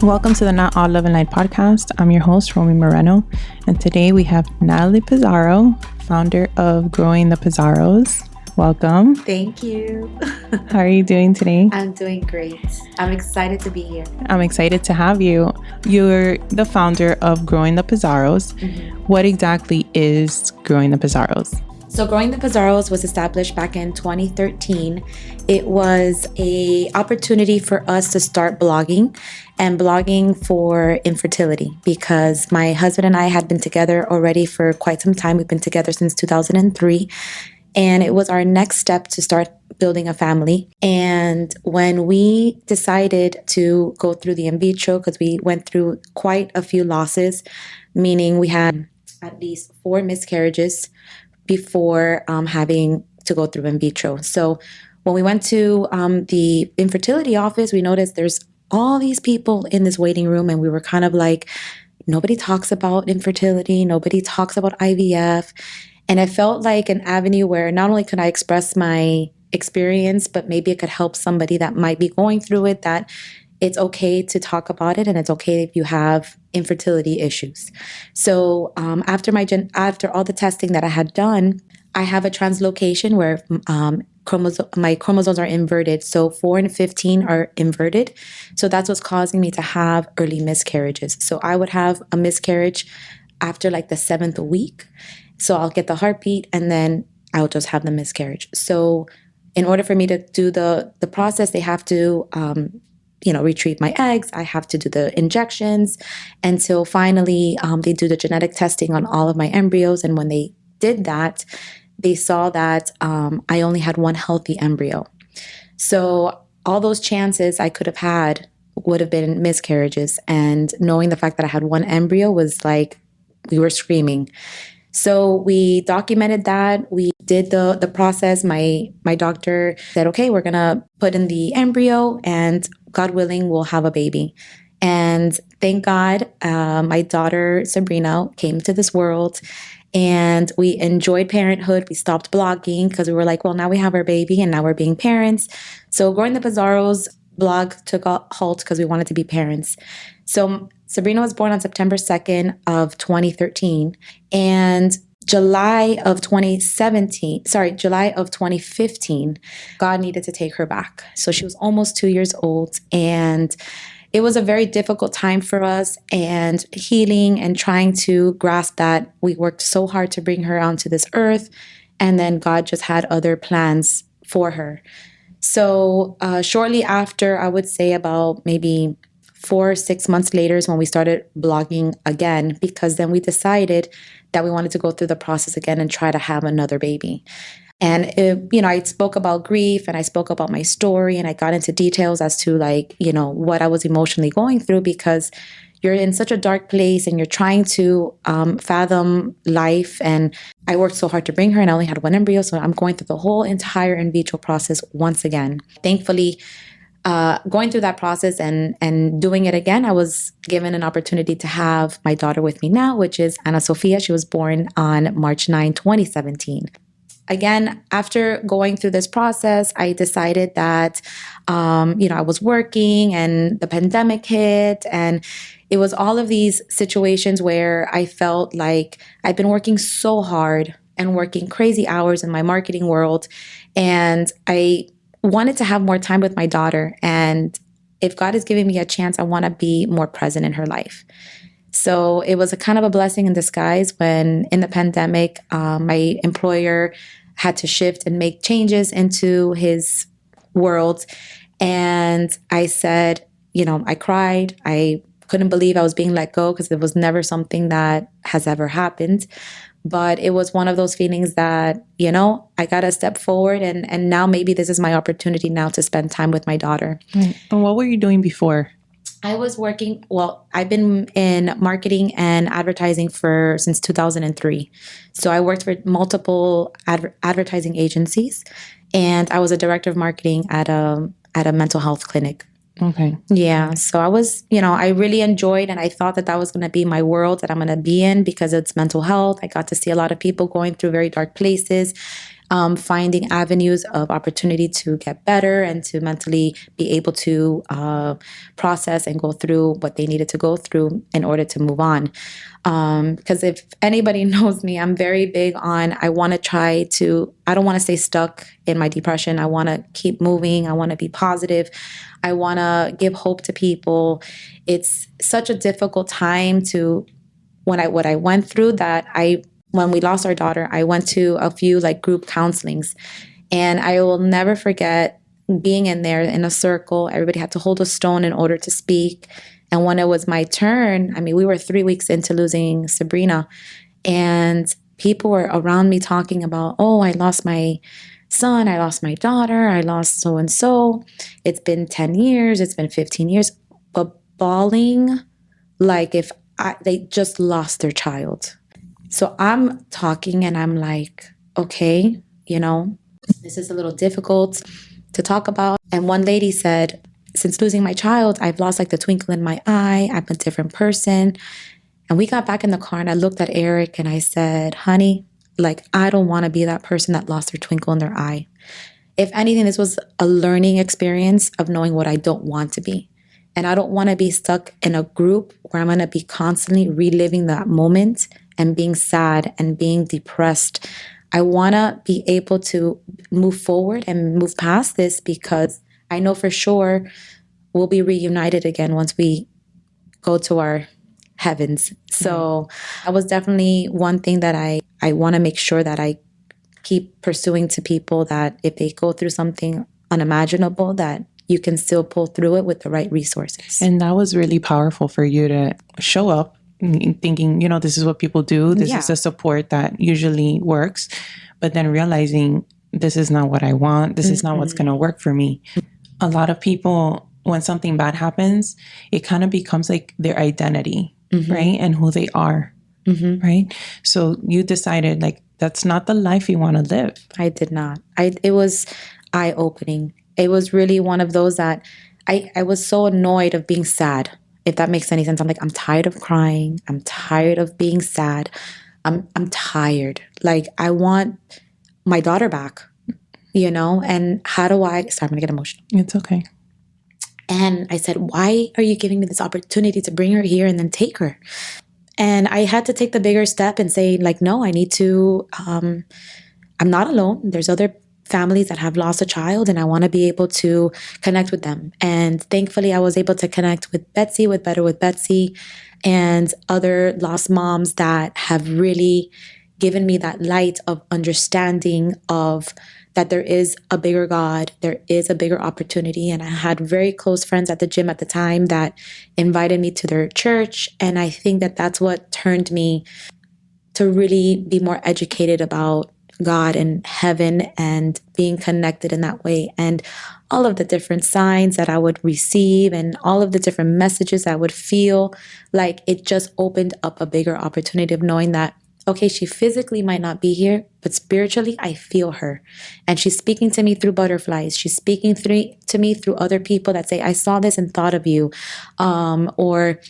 Welcome to the Not All Love and Light podcast. I'm your host, Romy Moreno, and today we have Natalie Pizarro, founder of Growing the Pizarros. Welcome. Thank you. How are you doing today? I'm doing great. I'm excited to be here. I'm excited to have you. You're the founder of Growing the Pizarros. Mm-hmm. What exactly is Growing the Pizarros? So Growing the Pizarros was established back in 2013. It was an opportunity for us to start blogging and blogging for infertility because my husband and I had been together already for quite some time. We've been together since 2003. And it was our next step to start building a family. And when we decided to go through the in vitro, because we went through quite a few losses, meaning we had at least 4 miscarriages before having to go through in vitro. So when we went to the infertility office, we noticed there's all these people in this waiting room, and we were kind of like, nobody talks about infertility, nobody talks about IVF. And it felt like an avenue where not only could I express my experience, but maybe it could help somebody that might be going through it, that it's okay to talk about it and it's okay if you have infertility issues. So after all the testing that I had done, I have a translocation where my chromosomes are inverted. So 4 and 15 are inverted. So that's what's causing me to have early miscarriages. So I would have a miscarriage after like the 7th week. So I'll get the heartbeat and then I'll just have the miscarriage. So in order for me to do the process, they have to retrieve my eggs. I have to do the injections until finally they do the genetic testing on all of my embryos. And when they did that, they saw that I only had 1 healthy embryo. So all those chances I could have had would have been miscarriages. And knowing the fact that I had 1 embryo was like, we were screaming. So we documented that. We did the process. My doctor said, okay, we're going to put in the embryo and God willing, we'll have a baby. And thank God, my daughter, Sabrina, came to this world and we enjoyed parenthood. We stopped blogging because we were like, well, now we have our baby and now we're being parents. So Growing the Pizarros blog took a halt because we wanted to be parents. So Sabrina was born on September 2nd of 2013, and July of 2015, God needed to take her back. So she was almost 2 years old, and it was a very difficult time for us and healing and trying to grasp that we worked so hard to bring her onto this earth, and then God just had other plans for her. So shortly after, I would say about maybe 4 or 6 months later is when we started blogging again, because then we decided that we wanted to go through the process again and try to have another baby. And, I spoke about grief and I spoke about my story and I got into details as to what I was emotionally going through, because you're in such a dark place and you're trying to fathom life. And I worked so hard to bring her and I only had 1 embryo. So I'm going through the whole entire in vitro process once again. Thankfully, going through that process and doing it again, I was given an opportunity to have my daughter with me now, which is Ana Sofia. She was born on March 9, 2017. Again, after going through this process, I decided that, I was working and the pandemic hit, and it was all of these situations where I felt like I've been working so hard and working crazy hours in my marketing world, and I wanted to have more time with my daughter. And if God is giving me a chance, I want to be more present in her life. So it was a kind of a blessing in disguise when in the pandemic, my employer had to shift and make changes into his world. And I said, I cried. I couldn't believe I was being let go because it was never something that has ever happened. But it was one of those feelings that, I got to step forward and now maybe this is my opportunity now to spend time with my daughter. Right. And what were you doing before? I was working, I've been in marketing and advertising since 2003. So I worked for multiple advertising agencies, and I was a director of marketing at a mental health clinic. Okay. Yeah. So I was, I really enjoyed, and I thought that was going to be my world that I'm going to be in because it's mental health. I got to see a lot of people going through very dark places. finding avenues of opportunity to get better and to mentally be able to process and go through what they needed to go through in order to move on. Because if anybody knows me, I'm very big on, I want to try to, I don't want to stay stuck in my depression. I want to keep moving. I want to be positive. I want to give hope to people. It's such a difficult time to, what I went through, that when we lost our daughter, I went to a few like group counselings, and I will never forget being in there in a circle. Everybody had to hold a stone in order to speak. And when it was my turn, I mean, we were 3 weeks into losing Sabrina, and people were around me talking about, oh, I lost my son, I lost my daughter, I lost so-and-so. It's been 10 years, it's been 15 years, but bawling like if they just lost their child. So I'm talking and I'm like, okay, this is a little difficult to talk about. And one lady said, since losing my child, I've lost like the twinkle in my eye. I'm a different person. And we got back in the car and I looked at Eric and I said, honey, like, I don't want to be that person that lost their twinkle in their eye. If anything, this was a learning experience of knowing what I don't want to be. And I don't want to be stuck in a group where I'm going to be constantly reliving that moment and being sad and being depressed. I want to be able to move forward and move past this, because I know for sure we'll be reunited again once we go to our heavens. So that was definitely one thing that I want to make sure that I keep pursuing to people, that if they go through something unimaginable, that you can still pull through it with the right resources. And that was really powerful for you to show up thinking, this is what people do. This is a support that usually works. But then realizing this is not what I want. This is not what's going to work for me. A lot of people, when something bad happens, it kind of becomes like their identity, right? And who they are, right? So you decided like, that's not the life you want to live. I did not. It was eye-opening. It was really one of those that I was so annoyed of being sad, if that makes any sense. I'm like, I'm tired of crying. I'm tired of being sad. I'm tired. Like, I want my daughter back, and how do sorry, I'm going to get emotional. It's okay. And I said, why are you giving me this opportunity to bring her here and then take her? And I had to take the bigger step and say, like, no, I need to, I'm not alone. There's other families that have lost a child, and I want to be able to connect with them. And thankfully, I was able to connect with Betsy, with Better with Betsy, and other lost moms that have really given me that light of understanding of that there is a bigger God, there is a bigger opportunity. And I had very close friends at the gym at the time that invited me to their church. And I think that that's what turned me to really be more educated about God and heaven and being connected in that way. And all of the different signs that I would receive and all of the different messages I would feel, like it just opened up a bigger opportunity of knowing that, okay, she physically might not be here, but spiritually I feel her. And she's speaking to me through butterflies. She's speaking to me through other people that say, I saw this and thought of you. Or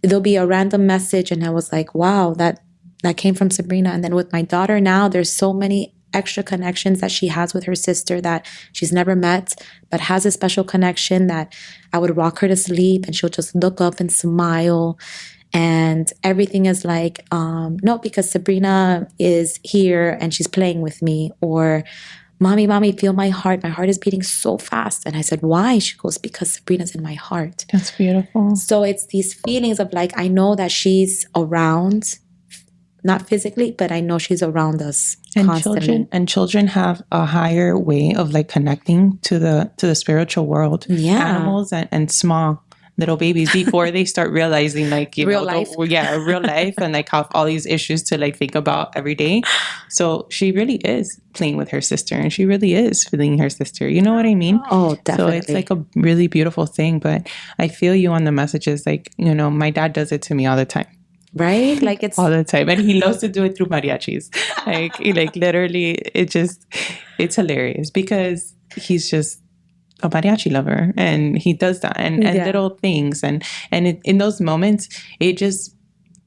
there'll be a random message and I was like, wow, that came from Sabrina. And then with my daughter now, there's so many extra connections that she has with her sister that she's never met, but has a special connection that I would rock her to sleep and she'll just look up and smile. And everything is like, no, because Sabrina is here and she's playing with me. Or, mommy, feel my heart. My heart is beating so fast. And I said, why? She goes, because Sabrina's in my heart. That's beautiful. So it's these feelings of like, I know that she's around, not physically, but I know she's around us constantly. Children have a higher way of like connecting to the spiritual world. Yeah. Animals and small little babies before they start realizing like real life and like have all these issues to like think about every day. So she really is playing with her sister and she really is feeling her sister. You know what I mean? Oh, definitely. So it's like a really beautiful thing. But I feel you on the messages. Like, my dad does it to me all the time. Right? Like it's all the time. And he loves to do it through mariachis. Like literally it's hilarious because he's just a mariachi lover and he does that and little things. And in those moments, it just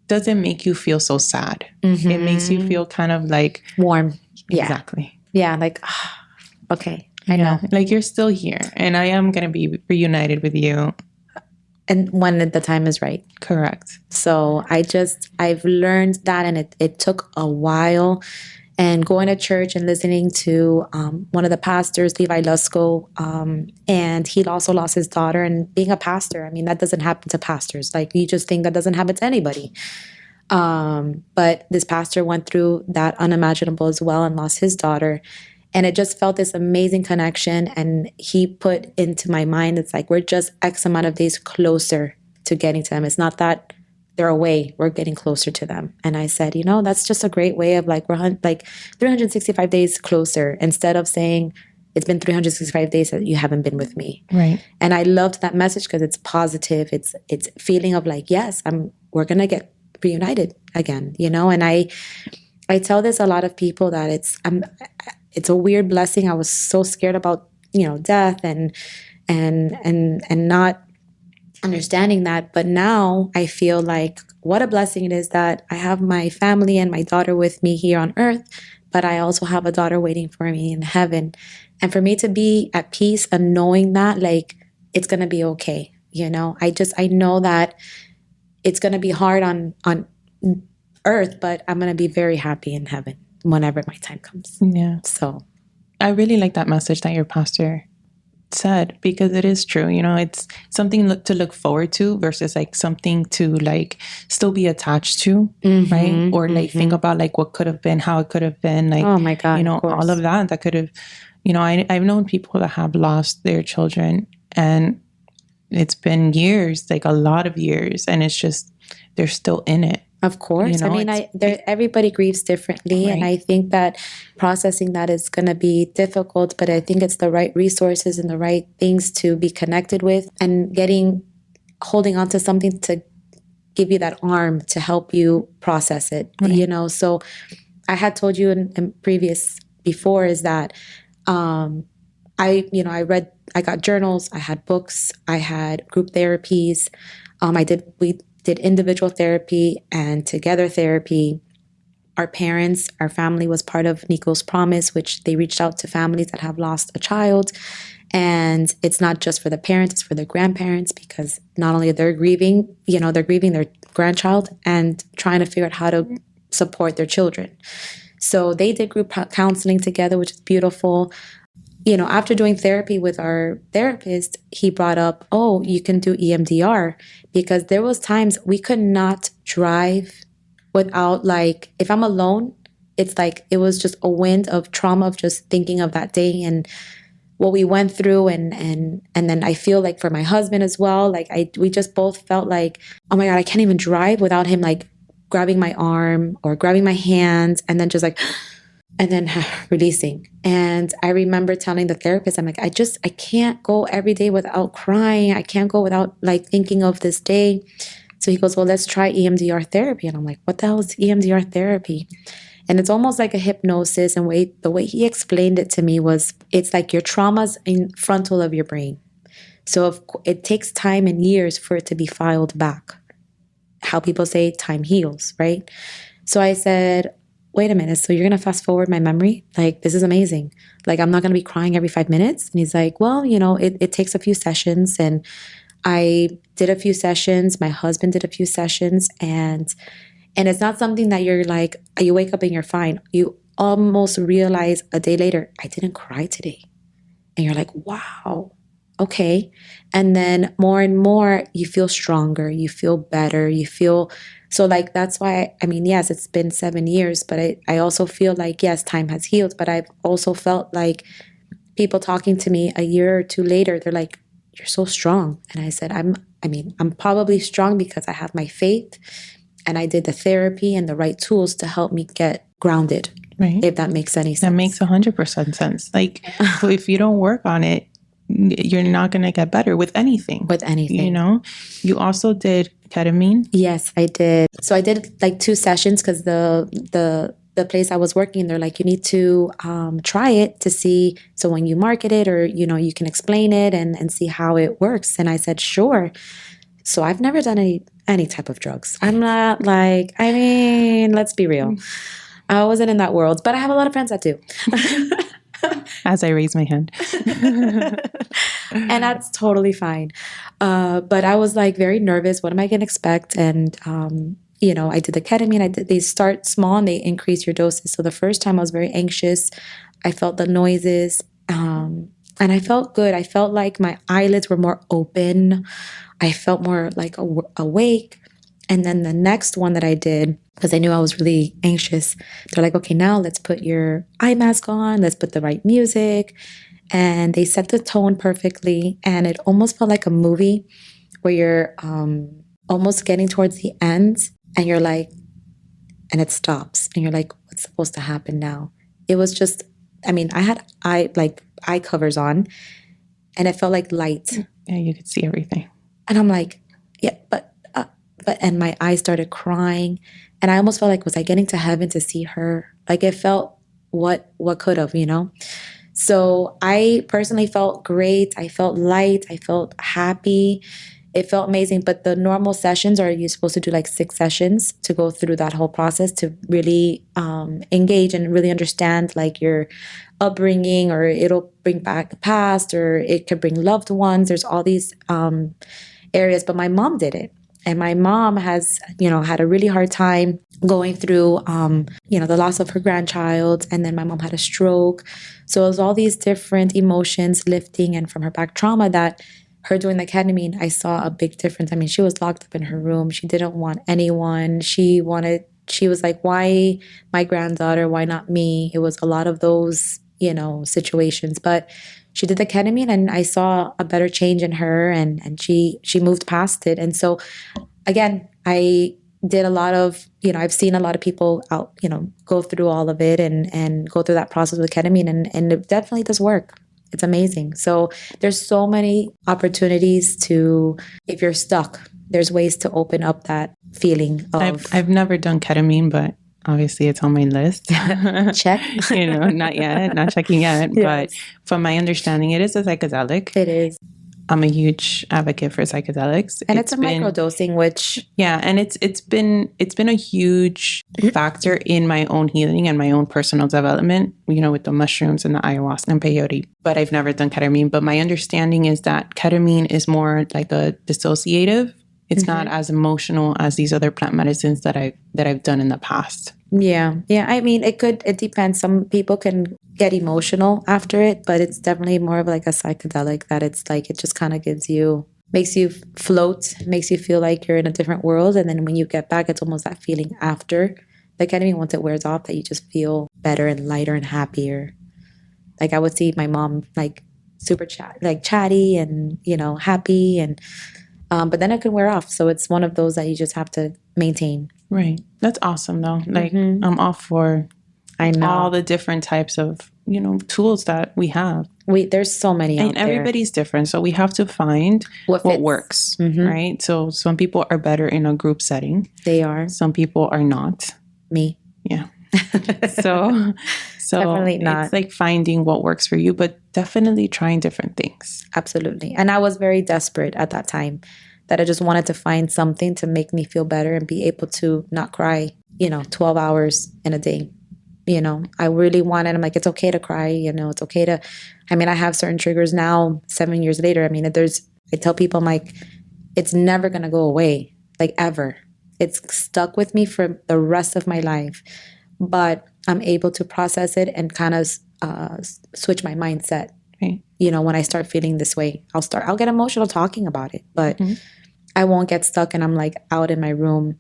doesn't make you feel so sad. Mm-hmm. It makes you feel kind of like warm. Exactly. Yeah, like, okay, I know. Like you're still here and I am going to be reunited with you. And when the time is right. Correct. So I've learned that, and it took a while. And going to church and listening to one of the pastors, Levi Lusko, and he also lost his daughter. And being a pastor, I mean, that doesn't happen to pastors. Like, you just think that doesn't happen to anybody. But this pastor went through that unimaginable as well and lost his daughter. And it just felt this amazing connection. And he put into my mind, it's like, we're just X amount of days closer to getting to them. It's not that they're away, we're getting closer to them. And I said, that's just a great way of like, we're like 365 days closer, instead of saying it's been 365 days that you haven't been with me. Right. And I loved that message because it's positive. It's feeling of like, yes, we're going to get reunited again, And I tell this a lot of people that it's a weird blessing. I was so scared about, death and not understanding that. But now I feel like what a blessing it is that I have my family and my daughter with me here on earth, but I also have a daughter waiting for me in heaven. And for me to be at peace and knowing that, like, it's going to be okay. I know that it's going to be hard on earth, but I'm going to be very happy in heaven whenever my time comes. Yeah. So I really like that message that your pastor said, because it is true. It's something to look forward to versus like something to like still be attached to, right? Or like think about like what could have been, how it could have been, like, oh my God, all of that could have, I've known people that have lost their children, and it's been years, like a lot of years, and it's just, they're still in it. Of course. I mean, everybody grieves differently. Right. And I think that processing that is going to be difficult, but I think it's the right resources and the right things to be connected with, and holding on to something to give you that arm to help you process it, right. So I had told you in previous before is that I got journals, I had books, I had group therapies. We did individual therapy and together therapy. Our family was part of Nico's Promise, which they reached out to families that have lost a child. And it's not just for the parents, it's for the grandparents, because not only they're grieving, they're grieving their grandchild and trying to figure out how to support their children. So they did group counseling together, which is beautiful. After doing therapy with our therapist, he brought up, oh, you can do EMDR, because there was times we could not drive without, like, if I'm alone, it's like, it was just a wind of trauma of just thinking of that day and what we went through. And then I feel like for my husband as well, like we just both felt like, oh my God, I can't even drive without him like grabbing my arm or grabbing my hand and then just like, and then releasing. And I remember telling the therapist, I'm like, I can't go every day without crying. I can't go without like thinking of this day. So he goes, well, let's try EMDR therapy. And I'm like, what the hell is EMDR therapy? And it's almost like a hypnosis. And the way he explained it to me was, it's like your trauma's in frontal of your brain. So it takes time and years for it to be filed back. How people say time heals, right? So I said, wait a minute, so you're going to fast forward my memory? Like, this is amazing. Like, I'm not going to be crying every 5 minutes. And he's like, well, it takes a few sessions. And I did a few sessions. My husband did a few sessions. And it's not something that you're like, you wake up and you're fine. You almost realize a day later, I didn't cry today. And you're like, wow, okay. And then more and more, you feel stronger. You feel better. You feel... So like, that's why, I mean, yes, it's been 7 years, but I also feel like, yes, time has healed, but I've also felt like people talking to me a year or two later, they're like, you're so strong. And I said, I'm probably strong because I have my faith and I did the therapy and the right tools to help me get grounded. Right. If that makes any sense. That makes 100% sense. Like, if you don't work on it, you're not going to get better with anything. You also did ketamine. Yes, I did. So I did like 2 sessions because the place I was working, they're like, you need to try it to see. So when you market it or, you can explain it and see how it works. And I said, sure. So I've never done any type of drugs. I'm not like, let's be real. I wasn't in that world, but I have a lot of friends that do. As I raise my hand. And that's totally fine. But I was like very nervous. What am I going to expect? And, I did the ketamine. They start small and they increase your doses. So the first time I was very anxious. I felt the noises. And I felt good. I felt like my eyelids were more open. I felt more like awake. And then the next one that I did, because I knew I was really anxious, they're like, okay, now let's put your eye mask on. Let's put the right music. And they set the tone perfectly. And it almost felt like a movie where you're almost getting towards the end and you're like, and it stops. And you're like, what's supposed to happen now? It was just, I had eye covers on and it felt like light. Yeah, you could see everything. And I'm like, yeah, and my eyes started crying. And I almost felt like, was I getting to heaven to see her? Like it felt what could have, So I personally felt great. I felt light. I felt happy. It felt amazing. But the normal sessions are you're supposed to do like 6 sessions to go through that whole process to really engage and really understand like your upbringing, or it'll bring back the past, or it could bring loved ones. There's all these areas. But my mom did it. And my mom has, had a really hard time going through, the loss of her grandchild. And then my mom had a stroke. So it was all these different emotions lifting, and from her back trauma, that her doing the ketamine, I saw a big difference. She was locked up in her room. She didn't want anyone. She was like, why my granddaughter? Why not me? It was a lot of those, situations. But she did the ketamine and I saw a better change in her, and she moved past it. And so again, I did a lot of, I've seen a lot of people out, go through all of it and go through that process with ketamine, and it definitely does work. It's amazing. So there's so many opportunities to, if you're stuck, there's ways to open up that feeling of. I've never done ketamine, but obviously it's on my list. Check. Not yet, not checking yet. Yes. But from my understanding, it is a psychedelic. It is. I'm a huge advocate for psychedelics. And it's a microdosing, which... Yeah, and it's been a huge factor in my own healing and my own personal development, with the mushrooms and the ayahuasca and peyote. But I've never done ketamine. But my understanding is that ketamine is more like a dissociative. It's not as emotional as these other plant medicines that I've done in the past. Yeah. It depends. Some people can get emotional after it, but it's definitely more of like a psychedelic, that it's like, it just kind of makes you float, makes you feel like you're in a different world. And then when you get back, it's almost that feeling after the ketamine, once it wears off, that you just feel better and lighter and happier. Like I would see my mom like super chatty and, happy, and but then it can wear off. So it's one of those that you just have to maintain. Right. That's awesome though. Like I'm all for all the different types of, tools that we have. There's so many out there. And everybody's different. So we have to find what works, right? So some people are better in a group setting. They are. Some people are not. Me. Yeah. So definitely not. It's like finding what works for you, but definitely trying different things. Absolutely. And I was very desperate at that time, that I just wanted to find something to make me feel better and be able to not cry, 12 hours in a day. I really wanted, I'm like, it's okay to cry, it's okay to, I have certain triggers now, 7 years later. I tell people, I'm like, it's never going to go away, like ever. It's stuck with me for the rest of my life. But I'm able to process it and kind of switch my mindset. Right. When I start feeling this way, I'll get emotional talking about it, but I won't get stuck and I'm like out in my room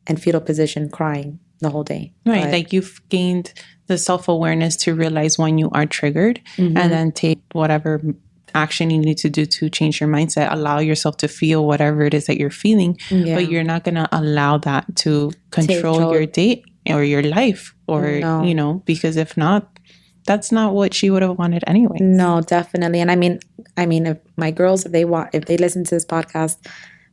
in fetal position crying the whole day. Right. But, like you've gained the self-awareness to realize when you are triggered and then take whatever action you need to do to change your mindset. Allow yourself to feel whatever it is that you're feeling, but you're not going to allow that to control your day or your life, or, because if not, that's not what she would have wanted anyway. No, definitely. And if my girls, if they listen to this podcast,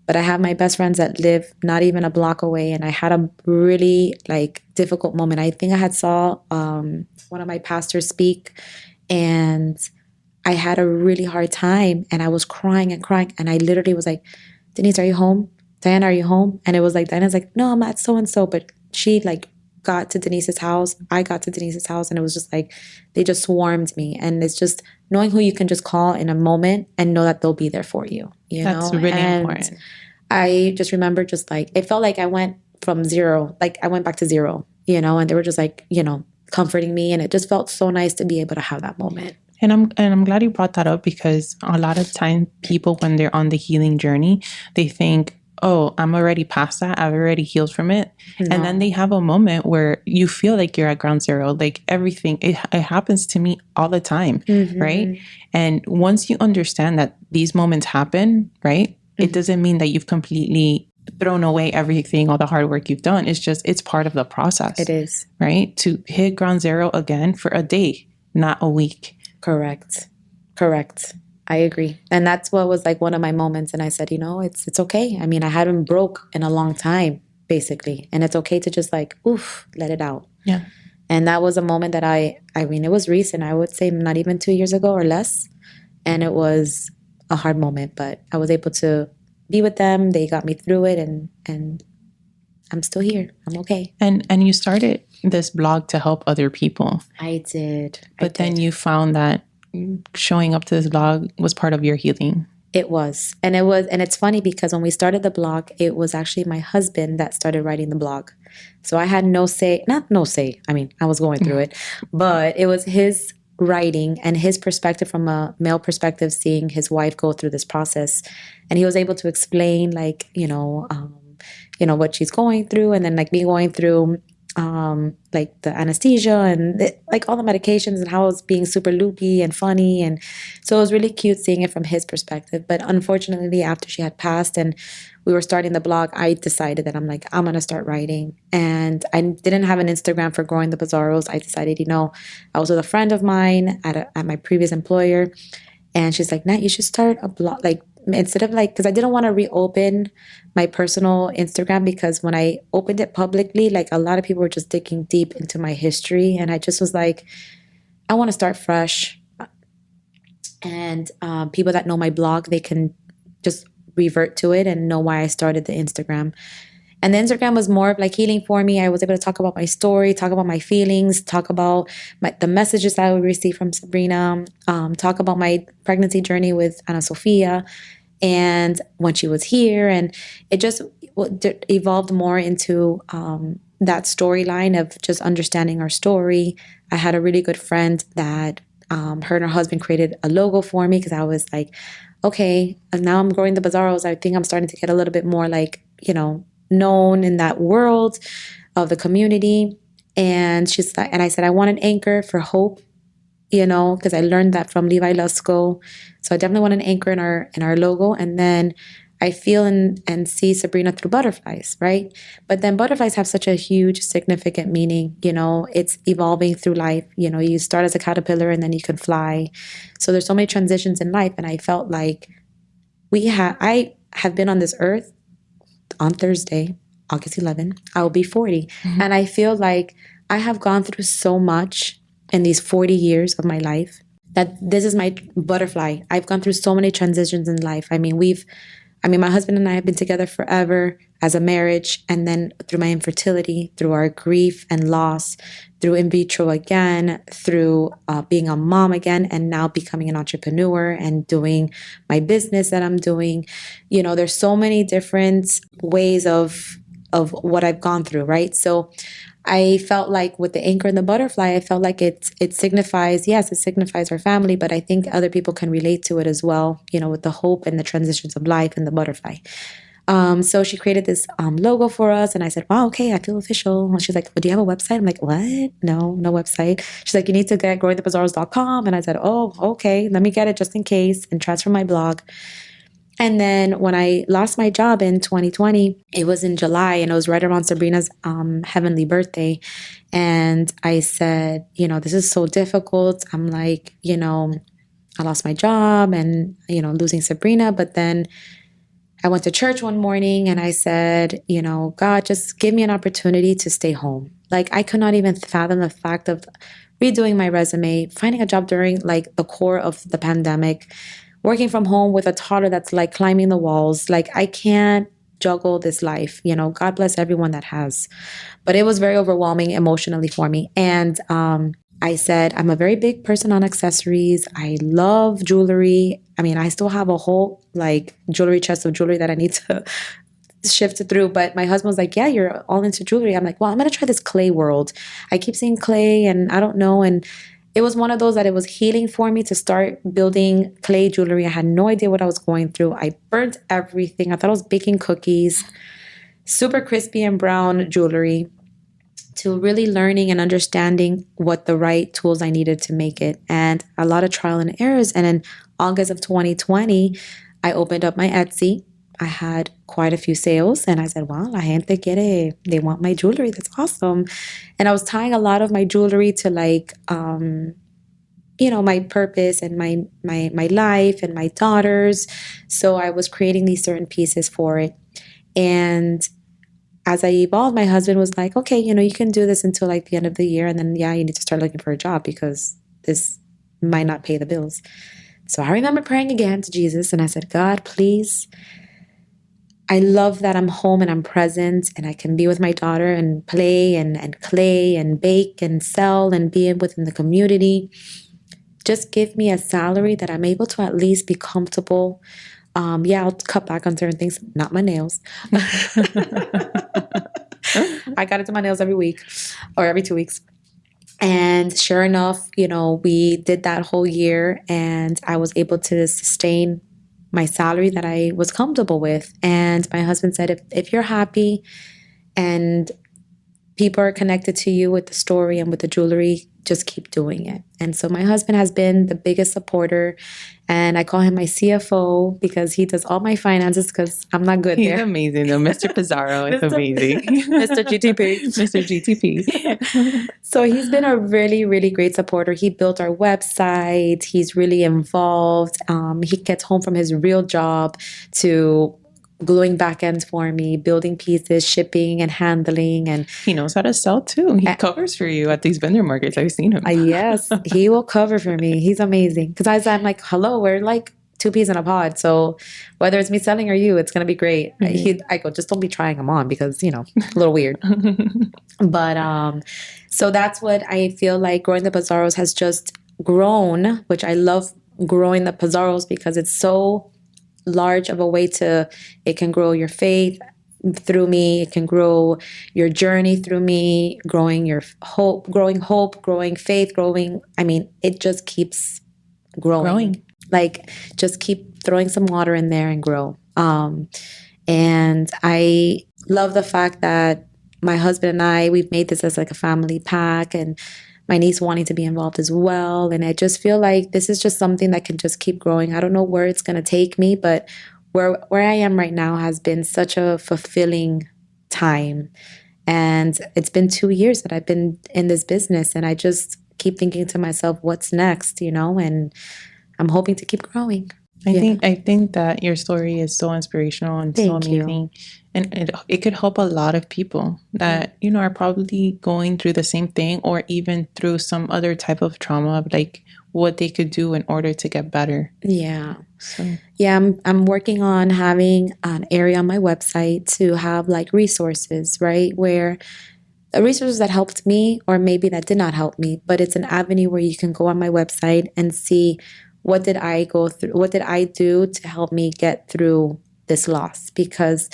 but I have my best friends that live not even a block away, and I had a really difficult moment. I think I had saw one of my pastors speak, and I had a really hard time, and I was crying, and I literally was like, Denise, are you home? Diana, are you home? And it was like, Diana's like, no, I'm at so-and-so, but she got to Denise's house, I got to Denise's house, and it was just like, they just swarmed me. And it's just knowing who you can just call in a moment and know that they'll be there for you, you know? That's really important. I just remember just like, it felt like I went from zero, like I went back to zero, you know, and they were just like, you know, comforting me. And it just felt so nice to be able to have that moment. And I'm glad you brought that up, because a lot of time people, when they're on the healing journey, they think, oh, I'm already past that. I've already healed from it. No. And then they have a moment where you feel like you're at ground zero, like everything, it happens to me all the time, right? And once you understand that these moments happen, right, it doesn't mean that you've completely thrown away everything, all the hard work you've done. It's just, it's part of the process. It is. Right? To hit ground zero again for a day, not a week. Correct. I agree. And that's what was like one of my moments. And I said, you know, it's okay. I mean, I hadn't broke in a long time, basically. And it's okay to just like, oof, let it out. Yeah. And that was a moment that I mean, it was recent. I would say not even 2 years ago or less. And it was a hard moment, but I was able to be with them. They got me through it, and I'm still here. I'm okay. And you started this blog to help other people. I did. But then you found that showing up to this blog was part of your healing. It was. And it's funny because when we started the blog, it was actually my husband that started writing the blog. So I had no say, not no say. I mean, I was going through it, but it was his writing and his perspective from a male perspective, seeing his wife go through this process. And he was able to explain like, what she's going through, and then like me going through like the anesthesia and like all the medications, and how it was being super loopy and funny. And so it was really cute seeing it from his perspective. But unfortunately, after she had passed and we were starting the blog, I decided that I'm going to start writing. And I didn't have an Instagram for Growing the Pizarros. I decided, I was with a friend of mine at my previous employer. And she's like, Nat, you should start a blog. Like, instead of like, because I didn't want to reopen my personal Instagram, because when I opened it publicly, like a lot of people were just digging deep into my history. And I just was like, I want to start fresh. And people that know my blog, they can just revert to it and know why I started the Instagram. And the Instagram was more of like healing for me. I was able to talk about my story, talk about my feelings, talk about the messages that I would receive from Sabrina, talk about my pregnancy journey with Ana Sofia and when she was here. And it just evolved more into that storyline of just understanding our story. I had a really good friend that her and her husband created a logo for me, because I was like, okay, now I'm growing the Pizarros. I think I'm starting to get a little bit more like, known in that world of the community. And she's like, and I said, I want an anchor for hope, because I learned that from Levi Lusko. So I definitely want an anchor in our logo. And then I feel and see Sabrina through butterflies, right? But then butterflies have such a huge, significant meaning. It's evolving through life. You start as a caterpillar and then you can fly. So there's so many transitions in life. And I felt like I have been on this earth. On Thursday, August 11, I will be 40. Mm-hmm. And I feel like I have gone through so much in these 40 years of my life that this is my butterfly. I've gone through so many transitions in life. I mean, my husband and I have been together forever as a marriage, and then through my infertility, through our grief and loss, through in vitro again, through being a mom again, and now becoming an entrepreneur and doing my business that I'm doing. There's so many different ways of what I've gone through, right? So I felt like with the anchor and the butterfly, I felt like it signifies, yes, it signifies our family, but I think other people can relate to it as well, with the hope and the transitions of life and the butterfly. So she created this logo for us, and I said, wow, okay, I feel official. And she's like, well, do you have a website? I'm like, what? No website. She's like, you need to get growingthepizarros.com. And I said, oh, okay, let me get it just in case, and transfer my blog. And then when I lost my job in 2020, it was in July, and it was right around Sabrina's heavenly birthday. And I said, this is so difficult. I'm like, I lost my job and, losing Sabrina. But then I went to church one morning and I said, God, just give me an opportunity to stay home. Like, I could not even fathom the fact of redoing my resume, finding a job during like the core of the pandemic, working from home with a toddler that's like climbing the walls. Like, I can't juggle this life. You know, God bless everyone that has. But it was very overwhelming emotionally for me. And I said, I'm a very big person on accessories. I love jewelry. I mean, I still have a whole like jewelry chest of jewelry that I need to shift through. But my husband was like, yeah, you're all into jewelry. I'm like, well, I'm going to try this clay world. I keep seeing clay and I don't know. And it was one of those that it was healing for me to start building clay jewelry. I had no idea what I was going through. I burnt everything. I thought I was baking cookies, super crispy and brown jewelry, to really learning and understanding what the right tools I needed to make it. And a lot of trial and errors. And in August of 2020, I opened up my Etsy. I had quite a few sales and I said, wow, la gente quiere, they want my jewelry. That's awesome. And I was tying a lot of my jewelry to like, you know, my purpose and my life and my daughters. So I was creating these certain pieces for it. And as I evolved, my husband was like, okay, you know, you can do this until like the end of the year. And then, yeah, you need to start looking for a job because this might not pay the bills. So I remember praying again to Jesus and I said, God, please, I love that I'm home and I'm present and I can be with my daughter and play and clay and bake and sell and be within the community. Just give me a salary that I'm able to at least be comfortable. Yeah, I'll cut back on certain things, not my nails. I got to do my nails every week or every 2 weeks. And sure enough, you know, we did that whole year and I was able to sustain my salary that I was comfortable with. And my husband said, if you're happy and people are connected to you with the story and with the jewelry, just keep doing it. And so my husband has been the biggest supporter and I call him my CFO because he does all my finances because I'm not good there. He's amazing though. Mr. Pizarro is amazing. Mr. GTP. Mr. GTP. So he's been a really, really great supporter. He built our website. He's really involved. He gets home from his real job to gluing back ends for me, building pieces, shipping and handling. And he knows how to sell too. He covers for you at these vendor markets. I've seen him. Yes, he will cover for me. He's amazing. Because I'm like, hello, we're like 2 peas in a pod. So whether it's me selling or you, it's going to be great. Mm-hmm. I go, just don't be trying them on because, you know, a little weird. But so that's what I feel like Growing the Pizarros has just grown, which I love Growing the Pizarros because it's so large of a way it can grow your faith through me. It can grow your journey through me, growing hope, growing faith, I mean, it just keeps growing. Like just keep throwing some water in there and grow. And I love the fact that my husband and we've made this as like a family pack and my niece wanting to be involved as well. And I just feel like this is just something that can just keep growing. I don't know where it's going to take me, but where I am right now has been such a fulfilling time. And it's been 2 years that I've been in this business. And I just keep thinking to myself, what's next, you know? And I'm hoping to keep growing. I think that your story is so inspirational and so amazing. And it could help a lot of people that, you know, are probably going through the same thing or even through some other type of trauma of like what they could do in order to get better. Yeah. So. Yeah, I'm working on having an area on my website to have like resources, right? Where resources that helped me or maybe that did not help me, but it's an avenue where you can go on my website and see what did I go through? What did I do to help me get through this loss? Because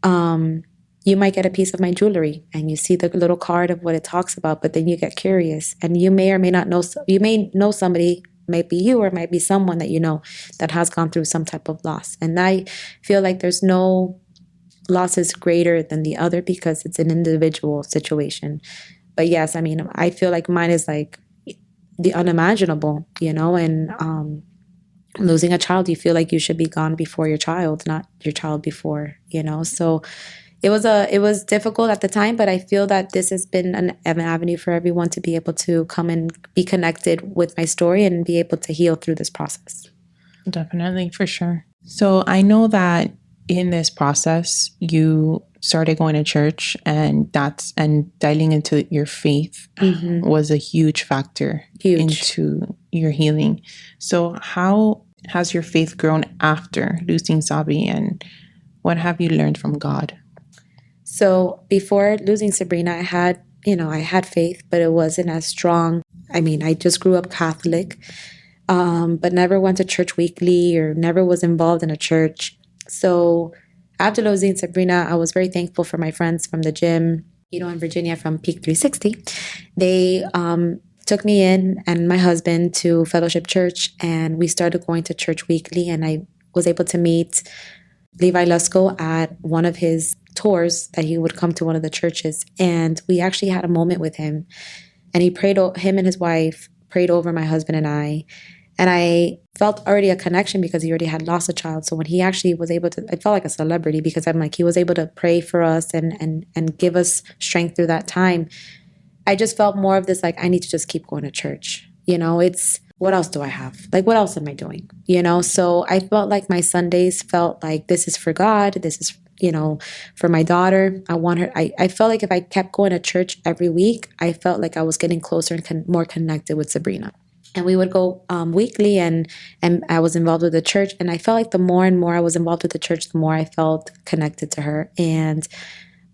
you might get a piece of my jewelry and you see the little card of what it talks about, but then you get curious and you may or may not know, you may know somebody, might be you or might be someone that you know that has gone through some type of loss. And I feel like there's no losses greater than the other because it's an individual situation. But yes, I mean, I feel like mine is like the unimaginable, you know, and losing a child, you feel like you should be gone before your child, not your child before, you know. So it was difficult at the time, but I feel that this has been an avenue for everyone to be able to come and be connected with my story and be able to heal through this process. Definitely, for sure. So I know that in this process, you started going to church and dialing into your faith was a huge factor into your healing. So how has your faith grown after losing Sabi, and What have you learned from God? So before losing Sabrina, I had faith, but it wasn't as strong. I mean, I just grew up Catholic, but never went to church weekly or never was involved in a church. So after losing Sabrina, I was very thankful for my friends from the gym, in Virginia from Peak 360. They took me in and my husband to Fellowship Church, and we started going to church weekly. And I was able to meet Levi Lusko at one of his tours that he would come to one of the churches. And we actually had a moment with him, and he prayed, him and his wife prayed over my husband and I. And I felt already a connection because he already had lost a child. So when he actually was able to, I felt like a celebrity because I'm like, he was able to pray for us and give us strength through that time. I just felt more of this, like, I need to just keep going to church. It's, what else do I have? Like, what else am I doing? So I felt like my Sundays felt like this is for God. This is, for my daughter. I want her. I felt like if I kept going to church every week, I felt like I was getting closer and more connected with Sabrina. And we would go weekly, and I was involved with the church. And I felt like the more and more I was involved with the church, the more I felt connected to her. And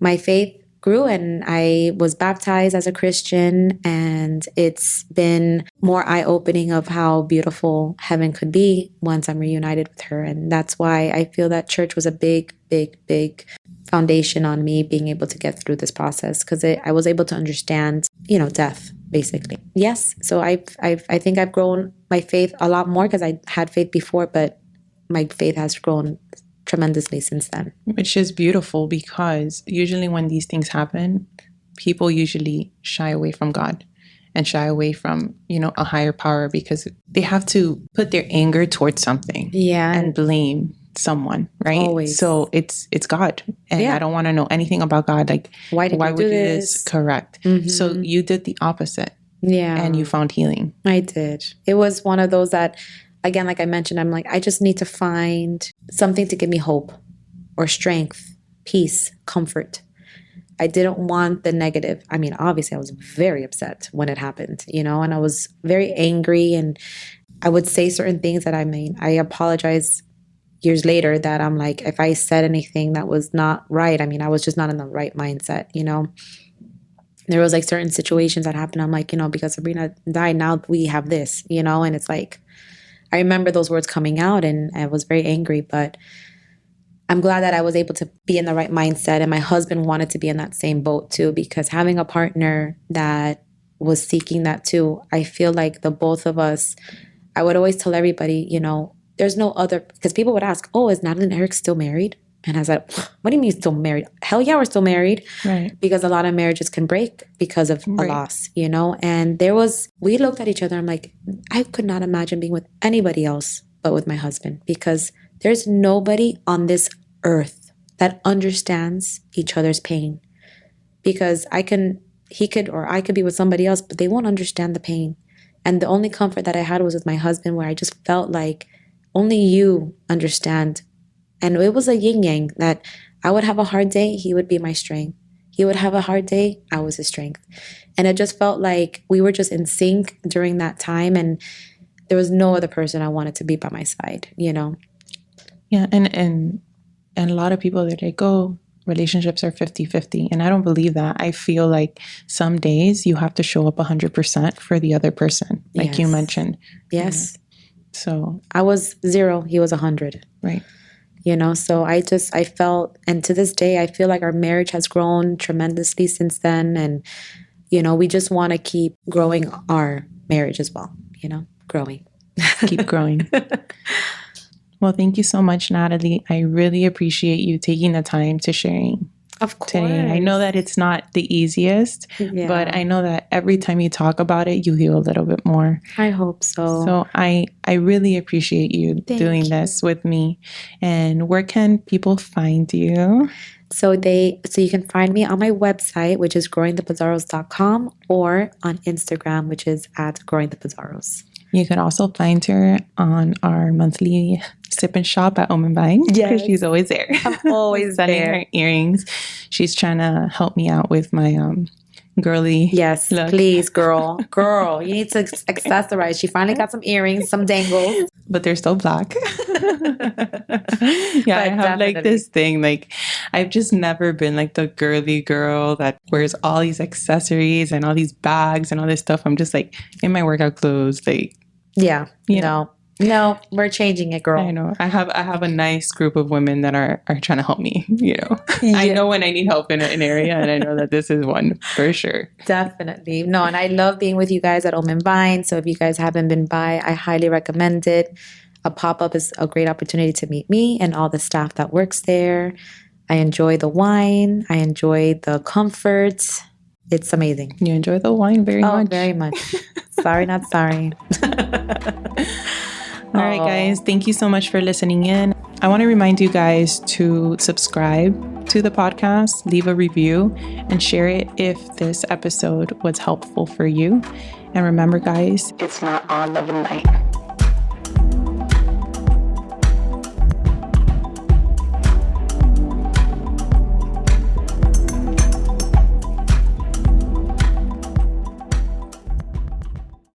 my faith grew, and I was baptized as a Christian. And it's been more eye-opening of how beautiful heaven could be once I'm reunited with her. And that's why I feel that church was a big, big, big foundation on me being able to get through this process, because I was able to understand, death, basically. Yes. So I think I've grown my faith a lot more because I had faith before, but my faith has grown tremendously since then. Which is beautiful, because usually when these things happen, people usually shy away from God and shy away from, a higher power, because they have to put their anger towards something and blame someone, right? Always. So it's God, and I don't want to know anything about God. Like, why would you do this? Correct. Mm-hmm. So you did the opposite. Yeah. And you found healing. I did. It was one of those that, again, like I mentioned, I'm like, I just need to find something to give me hope or strength, peace, comfort. I didn't want the negative. I mean, obviously I was very upset when it happened, and I was very angry, and I would say certain things that I apologize years later that I'm like, if I said anything that was not right, I mean, I was just not in the right mindset, There was like certain situations that happened. I'm like, because Sabrina died, now we have this, and it's like, I remember those words coming out, and I was very angry, but I'm glad that I was able to be in the right mindset. And my husband wanted to be in that same boat too, because having a partner that was seeking that too, I feel like the both of us, I would always tell everybody, there's no other, because people would ask, oh, is Natalie and Eric still married? And I was like, what do you mean still married? Hell yeah, we're still married. Right. Because a lot of marriages can break because of a loss, And we looked at each other. I'm like, I could not imagine being with anybody else but with my husband, because there's nobody on this earth that understands each other's pain. Because I could be with somebody else, but they won't understand the pain. And the only comfort that I had was with my husband, where I just felt like only you understand. And it was a yin yang, that I would have a hard day, he would be my strength. He would have a hard day, I was his strength. And it just felt like we were just in sync during that time. And there was no other person I wanted to be by my side, Yeah. And a lot of people, they're like, oh, relationships are 50-50. And I don't believe that. I feel like some days you have to show up 100% for the other person, like you mentioned. Yes. So I was 0, he was 100. Right. So I felt, and to this day, I feel like our marriage has grown tremendously since then. And, we just want to keep growing our marriage as well, growing. Keep growing. Well, thank you so much, Natalie. I really appreciate you taking the time to sharing. Of course. Today. I know that it's not the easiest, but I know that every time you talk about it, you heal a little bit more. I hope so. So I really appreciate you doing this with me. And where can people find you? So you can find me on my website, which is growingthepizarros.com, or on Instagram, which is at growingthepizarros. You can also find her on our monthly sip and shop at Omen Buying. Yes. Because she's always there. I'm always selling there. her earrings. She's trying to help me out with my girly. Yes, look. please, girl. Girl, you need to accessorize. She finally got some earrings, some dangles. But they're still black. Yeah, I have like this thing. Like, I've just never been like the girly girl that wears all these accessories and all these bags and all this stuff. I'm just like in my workout clothes. Like, yeah, no, we're changing it, girl. I know. I have a nice group of women that are trying to help me, you know. Yeah. I know when I need help in an area, and I know that this is one for sure. Definitely. No, and I love being with you guys at Omen Vine. So if you guys haven't been by, I highly recommend it. A pop-up is a great opportunity to meet me and all the staff that works there. I enjoy the wine. I enjoy the comfort. It's amazing. You enjoy the wine very much? Oh, very much. Sorry, not sorry. All right, guys. Thank you so much for listening in. I want to remind you guys to subscribe to the podcast, leave a review, and share it if this episode was helpful for you. And remember, guys, it's not all love and light.